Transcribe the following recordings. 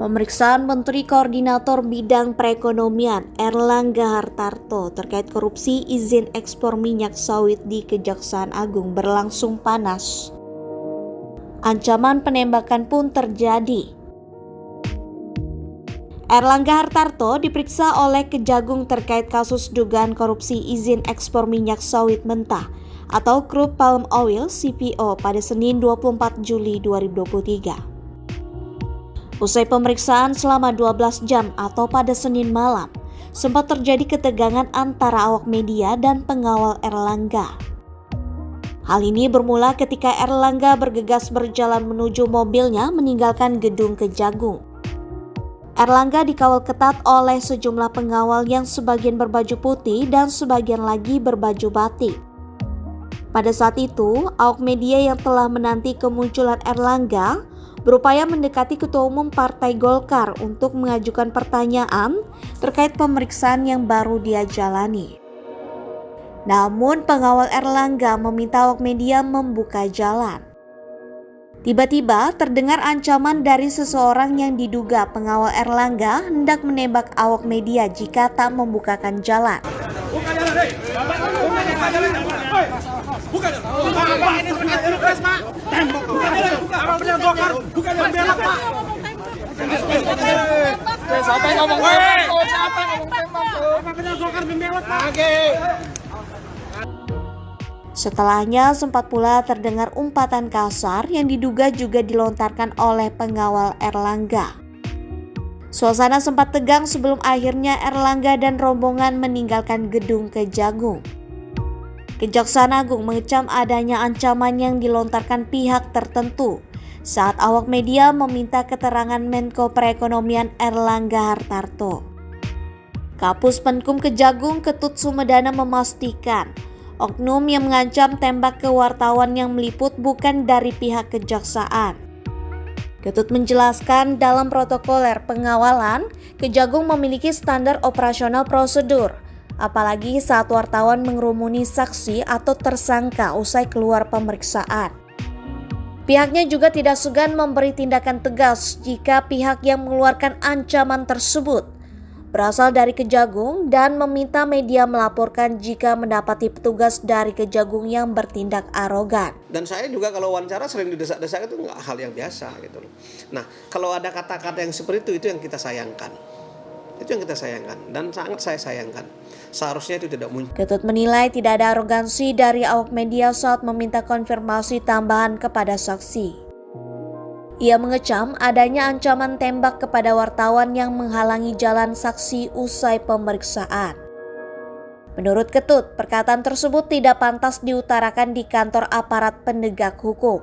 Pemeriksaan Menteri Koordinator Bidang Perekonomian Erlangga Hartarto terkait korupsi izin ekspor minyak sawit di Kejaksaan Agung berlangsung panas. Ancaman penembakan pun terjadi. Erlangga Hartarto diperiksa oleh Kejagung terkait kasus dugaan korupsi izin ekspor minyak sawit mentah atau crude palm oil CPO pada Senin 24 Juli 2023. Usai pemeriksaan selama 12 jam atau pada Senin malam, sempat terjadi ketegangan antara awak media dan pengawal Erlangga. Hal ini bermula ketika Erlangga bergegas berjalan menuju mobilnya meninggalkan gedung Kejagung. Erlangga dikawal ketat oleh sejumlah pengawal yang sebagian berbaju putih dan sebagian lagi berbaju batik. Pada saat itu, awak media yang telah menanti kemunculan Erlangga berupaya mendekati Ketua Umum Partai Golkar untuk mengajukan pertanyaan terkait pemeriksaan yang baru dia jalani. Namun pengawal Erlangga meminta awak media membuka jalan. Tiba-tiba terdengar ancaman dari seseorang yang diduga pengawal Erlangga hendak menembak awak media jika tak membukakan jalan. Setelahnya sempat pula terdengar umpatan kasar yang diduga juga dilontarkan oleh pengawal Erlangga. Suasana sempat tegang sebelum akhirnya Erlangga dan rombongan meninggalkan gedung Kejagung. Kejaksaan Agung mengecam adanya ancaman yang dilontarkan pihak tertentu saat awak media meminta keterangan Menko Perekonomian Erlangga Hartarto. Kapus Penkum Kejagung Ketut Sumedana memastikan oknum yang mengancam tembak ke wartawan yang meliput bukan dari pihak kejaksaan. Ketut menjelaskan dalam protokoler pengawalan, Kejagung memiliki standar operasional prosedur, apalagi saat wartawan mengerumuni saksi atau tersangka usai keluar pemeriksaan. Pihaknya juga tidak segan memberi tindakan tegas jika pihak yang mengeluarkan ancaman tersebut berasal dari Kejagung dan meminta media melaporkan jika mendapati petugas dari Kejagung yang bertindak arogan. Dan saya juga kalau wawancara sering didesak-desak itu nggak hal yang biasa gitu loh. Nah, kalau ada kata-kata yang seperti itu yang kita sayangkan. Itu yang kita sayangkan dan sangat saya sayangkan. Seharusnya itu tidak muncul. Ketut menilai tidak ada arogansi dari awak media saat meminta konfirmasi tambahan kepada saksi. Ia mengecam adanya ancaman tembak kepada wartawan yang menghalangi jalan saksi usai pemeriksaan. Menurut Ketut, perkataan tersebut tidak pantas diutarakan di kantor aparat penegak hukum.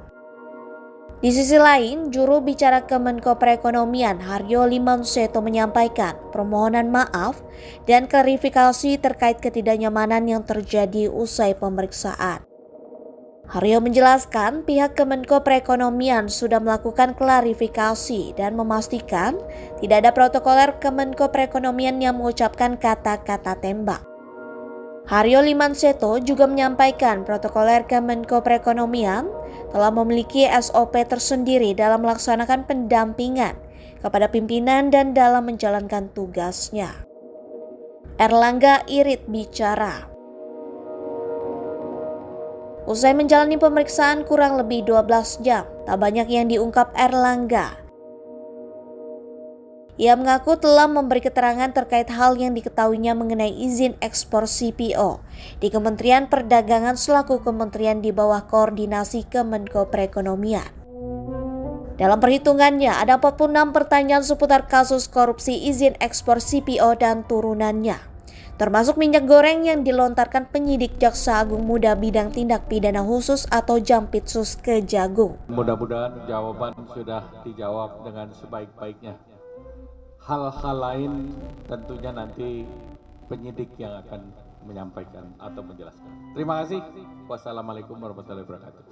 Di sisi lain, juru bicara Kemenko Perekonomian Haryo Limanseto menyampaikan permohonan maaf dan klarifikasi terkait ketidaknyamanan yang terjadi usai pemeriksaan. Haryo menjelaskan pihak Kemenko Perekonomian sudah melakukan klarifikasi dan memastikan tidak ada protokoler Kemenko Perekonomian yang mengucapkan kata-kata tembak. Haryo Limanseto juga menyampaikan protokoler Kemenko Perekonomian telah memiliki SOP tersendiri dalam melaksanakan pendampingan kepada pimpinan dan dalam menjalankan tugasnya. Erlangga irit bicara. Usai menjalani pemeriksaan kurang lebih 12 jam, tak banyak yang diungkap Erlangga. Ia mengaku telah memberi keterangan terkait hal yang diketahuinya mengenai izin ekspor CPO di Kementerian Perdagangan selaku kementerian di bawah koordinasi Kemenko Perekonomian. Dalam perhitungannya, ada 46 pertanyaan seputar kasus korupsi izin ekspor CPO dan turunannya, termasuk minyak goreng yang dilontarkan penyidik Jaksa Agung Muda Bidang Tindak Pidana Khusus atau Jampitsus Kejagung. Mudah-mudahan jawaban sudah dijawab dengan sebaik-baiknya. Hal-hal lain tentunya nanti penyidik yang akan menyampaikan atau menjelaskan. Terima kasih. Wassalamualaikum warahmatullahi wabarakatuh.